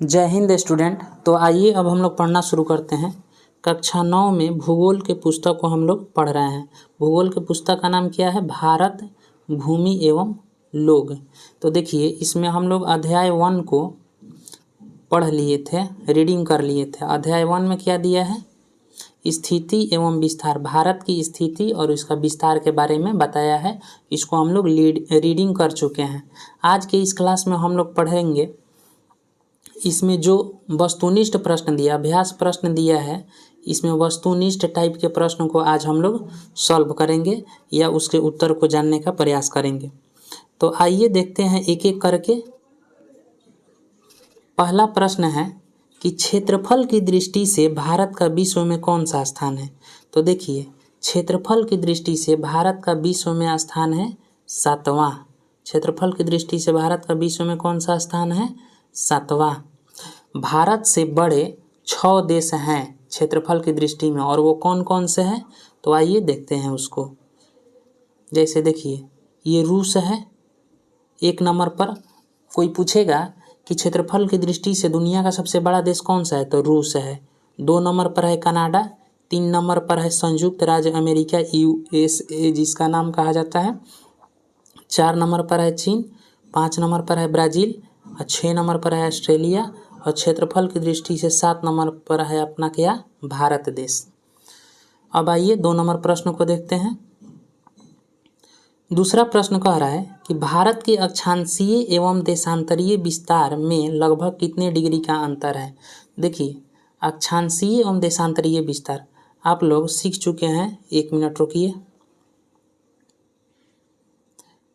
जय हिंद स्टूडेंट। तो आइए अब हम लोग पढ़ना शुरू करते हैं। कक्षा 9 में भूगोल के पुस्तक को हम लोग पढ़ रहे हैं। भूगोल के पुस्तक का नाम क्या है? भारत, भूमि एवं लोग। तो देखिए, इसमें हम लोग अध्याय 1 को पढ़ लिए थे, रीडिंग कर लिए थे। अध्याय 1 में क्या दिया है? स्थिति एवं विस्तार, भारत की स्थिति और उसका विस्तार के बारे में बताया है। इसको हम लोग रीडिंग कर चुके हैं। आज के इस क्लास में हम लोग पढ़ेंगे, इसमें जो वस्तुनिष्ठ प्रश्न दिया, अभ्यास प्रश्न दिया है, इसमें वस्तुनिष्ठ टाइप के प्रश्न को आज हम लोग सॉल्व करेंगे या उसके उत्तर को जानने का प्रयास करेंगे। तो आइए देखते हैं एक एक करके। पहला प्रश्न है कि क्षेत्रफल की दृष्टि से भारत का विश्व में कौन सा स्थान है? तो देखिए, क्षेत्रफल की दृष्टि से भारत का विश्व में स्थान है 7वां। क्षेत्रफल की दृष्टि से भारत का विश्व में कौन सा स्थान है? 7वां। भारत से बड़े 6 देश हैं क्षेत्रफल की दृष्टि में, और वो कौन कौन से हैं? तो आइए देखते हैं उसको। जैसे देखिए, ये रूस है 1 नंबर पर। कोई पूछेगा कि क्षेत्रफल की दृष्टि से दुनिया का सबसे बड़ा देश कौन सा है? तो रूस है। 2 नंबर पर है कनाडा। 3 नंबर पर है संयुक्त राज्य अमेरिका, USA जिसका नाम कहा जाता है। 4 नंबर पर है चीन। 5 नंबर पर है ब्राज़ील और 6 नंबर पर है ऑस्ट्रेलिया। और क्षेत्रफल की दृष्टि से 7 नंबर पर है अपना क्या? भारत देश। अब आइए 2 नंबर प्रश्न को देखते हैं। दूसरा प्रश्न कह रहा है कि भारत के अक्षांशीय एवं देशांतरीय विस्तार में लगभग कितने डिग्री का अंतर है? देखिए, अक्षांशीय एवं देशांतरीय विस्तार आप लोग सीख चुके हैं। 1 मिनट रुकिए।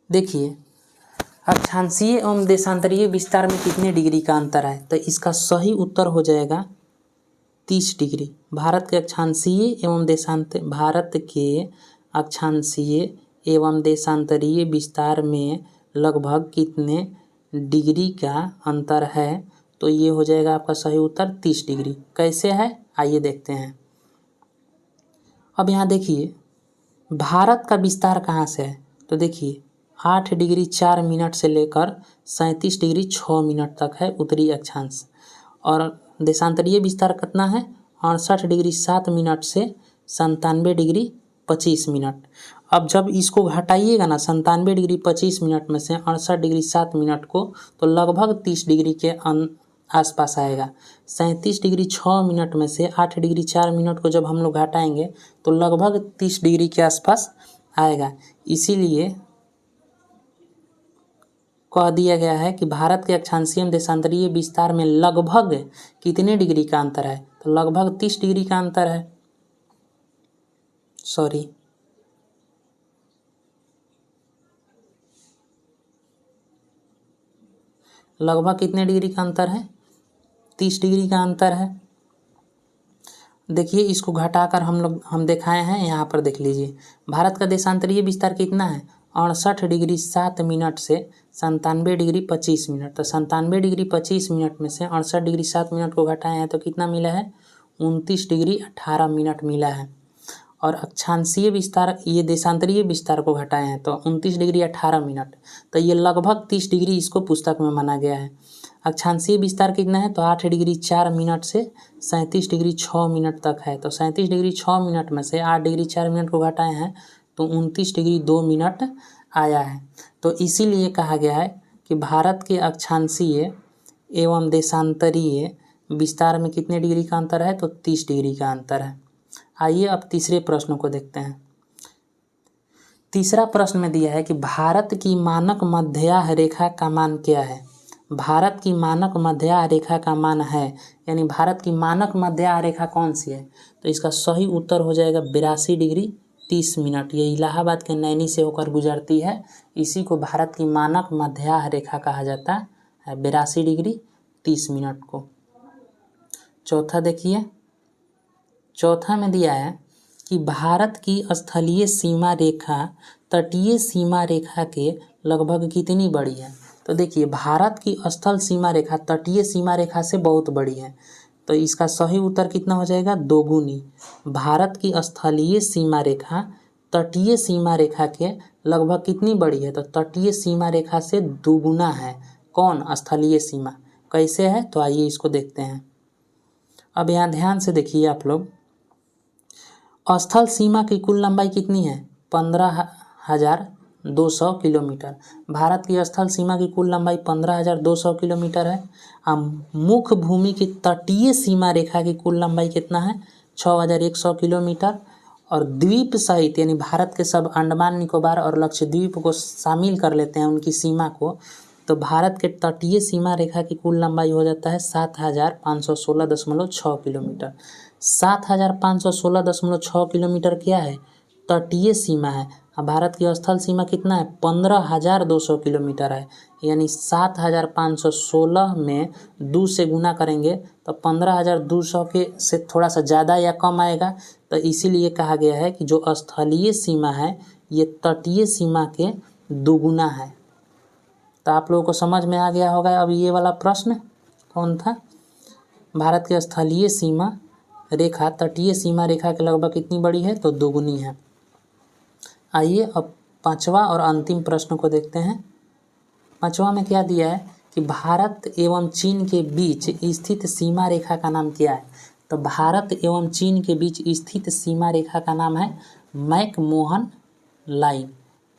देखिए, अक्षांशीय एवं देशांतरीय विस्तार में कितने डिग्री का अंतर है? तो इसका सही उत्तर हो जाएगा 30 डिग्री। भारत के अक्षांशीय एवं देशांतरीय विस्तार में लगभग कितने डिग्री का अंतर है? तो ये हो जाएगा आपका सही उत्तर 30 डिग्री। कैसे है आइए देखते हैं। अब यहाँ देखिए, भारत का विस्तार कहाँ से है? तो देखिए, 8 डिग्री 4 मिनट से लेकर 37 डिग्री 6 मिनट तक है उत्तरी अक्षांश। और देशांतरीय विस्तार कितना है? 68 डिग्री 7 मिनट से 97 डिग्री 25 मिनट। अब जब इसको घटाइएगा ना 97 डिग्री 25 मिनट में से 68 डिग्री 7 मिनट को, तो लगभग 30 डिग्री के आसपास आएगा। 37 डिग्री 6 मिनट में से 8 डिग्री 4 मिनट को जब हम लोग घटाएंगे तो लगभग 30 डिग्री के आसपास आएगा। इसीलिए कह दिया गया है कि भारत के अक्षांशीय एवं देशांतरीय विस्तार में लगभग कितने डिग्री का अंतर है? तो लगभग 30 डिग्री का अंतर है। सॉरी, लगभग कितने डिग्री का अंतर है? 30 डिग्री का अंतर है। देखिए, इसको घटाकर हम दिखाए हैं, यहाँ पर देख लीजिए। भारत का देशांतरीय विस्तार कितना है? 68 डिग्री 7 मिनट से 97 डिग्री 25 मिनट। तो 97 डिग्री 25 मिनट में से 68 डिग्री 7 मिनट को घटाए हैं तो कितना मिला है? 29 डिग्री 18 मिनट मिला है। और अक्षांशीय विस्तार, ये देशांतरीय विस्तार को घटाए हैं तो 29 डिग्री 18 मिनट। तो ये लगभग 30 डिग्री इसको पुस्तक में माना गया है। अक्षांशीय विस्तार कितना है? तो 8 डिग्री 4 मिनट से 37 डिग्री 6 मिनट तक है। तो 37 डिग्री 6 मिनट में से 8 डिग्री 4 मिनट को घटाए हैं तो 29 डिग्री 2 मिनट आया है। तो इसीलिए कहा गया है कि भारत के अक्षांशीय एवं देशांतरीय विस्तार में कितने डिग्री का अंतर है? तो 30 डिग्री का अंतर है। आइए अब तीसरे प्रश्न को देखते हैं। तीसरा प्रश्न में दिया है कि भारत की मानक मध्याह् रेखा का मान क्या है? भारत की मानक मध्याह् रेखा का मान है, यानी भारत की मानक मध्याह् रेखा कौन सी है? तो इसका सही उत्तर हो जाएगा 82 डिग्री 30 मिनट। ये इलाहाबाद के नैनी से होकर गुजरती है। इसी को भारत की मानक मध्याह् रेखा कहा जाता है, 82 डिग्री 30 मिनट को। चौथा देखिए, चौथा में दिया है कि भारत की स्थलीय सीमा रेखा तटीय सीमा रेखा के लगभग कितनी बड़ी है? तो देखिए, भारत की स्थल सीमा रेखा तटीय सीमा रेखा से बहुत बड़ी है। तो इसका सही उत्तर कितना हो जाएगा? 2 गुनी। भारत की स्थलीय सीमा रेखा तटीय सीमा रेखा के लगभग कितनी बड़ी है? तो तटीय सीमा रेखा से 2 गुना है। कौन? स्थलीय सीमा। कैसे है, तो आइए इसको देखते हैं। अब यहाँ ध्यान से देखिए आप लोग, स्थल सीमा की कुल लंबाई कितनी है? 15,200 किलोमीटर। भारत की स्थल सीमा की कुल लंबाई 15,200 किलोमीटर है। मुख्य भूमि की तटीय सीमा रेखा की कुल लंबाई कितना है? 6,100 किलोमीटर। और द्वीप सहित यानी भारत के सब अंडमान निकोबार और लक्षद्वीप को शामिल कर लेते हैं उनकी सीमा को, तो भारत के तटीय सीमा रेखा की कुल लंबाई हो जाता है 7,516.6 किलोमीटर। 7,516.6 किलोमीटर क्या है? तटीय सीमा है। अब भारत की स्थल सीमा कितना है? 15,200 किलोमीटर है। यानी 7,516 में 2 से गुना करेंगे तो 15,200 के से थोड़ा सा ज़्यादा या कम आएगा। तो इसीलिए कहा गया है कि जो स्थलीय सीमा है ये तटीय सीमा के दोगुना है। तो आप लोगों को समझ में आ गया होगा। अब ये वाला प्रश्न कौन था? भारत की स्थलीय सीमा रेखा तटीय सीमा रेखा के लगभग कितनी बड़ी है? तो दोगुनी है। आइए अब पांचवा और अंतिम प्रश्न को देखते हैं। पांचवा में क्या दिया है कि भारत एवं चीन के बीच स्थित सीमा रेखा का नाम क्या है? तो भारत एवं चीन के बीच स्थित सीमा रेखा का नाम है मैकमोहन लाइन।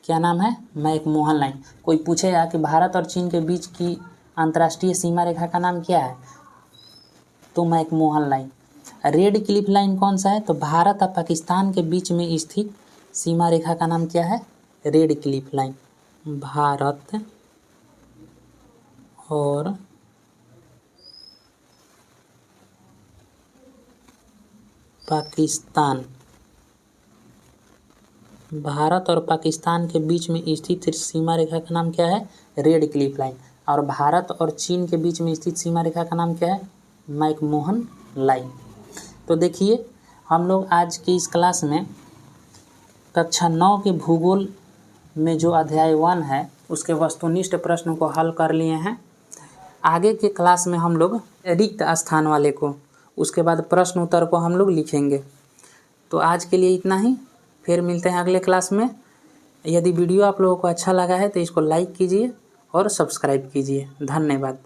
क्या नाम है? McMahon line. कोई पूछेगा कि भारत और चीन के बीच की अंतर्राष्ट्रीय सीमा रेखा का नाम क्या है? तो McMahon line. Red Cliff line कौन सा है? तो भारत और पाकिस्तान के बीच में स्थित सीमा रेखा का नाम क्या है? Red Cliff line. भारत और पाकिस्तान, भारत और पाकिस्तान के बीच में स्थित सीमा रेखा का नाम क्या है? Red Cliff line. और भारत और चीन के बीच में स्थित सीमा रेखा का नाम क्या है? McMahon line. तो देखिए हम लोग आज की इस क्लास में कक्षा 9 के भूगोल में जो अध्याय 1 है उसके वस्तुनिष्ठ प्रश्न को हल कर लिए हैं। आगे के क्लास में हम लोग रिक्त स्थान वाले को, उसके बाद प्रश्न उत्तर को हम लोग लिखेंगे। तो आज के लिए इतना ही, फिर मिलते हैं अगले क्लास में। यदि वीडियो आप लोगों को अच्छा लगा है तो इसको लाइक कीजिए और सब्सक्राइब कीजिए। धन्यवाद।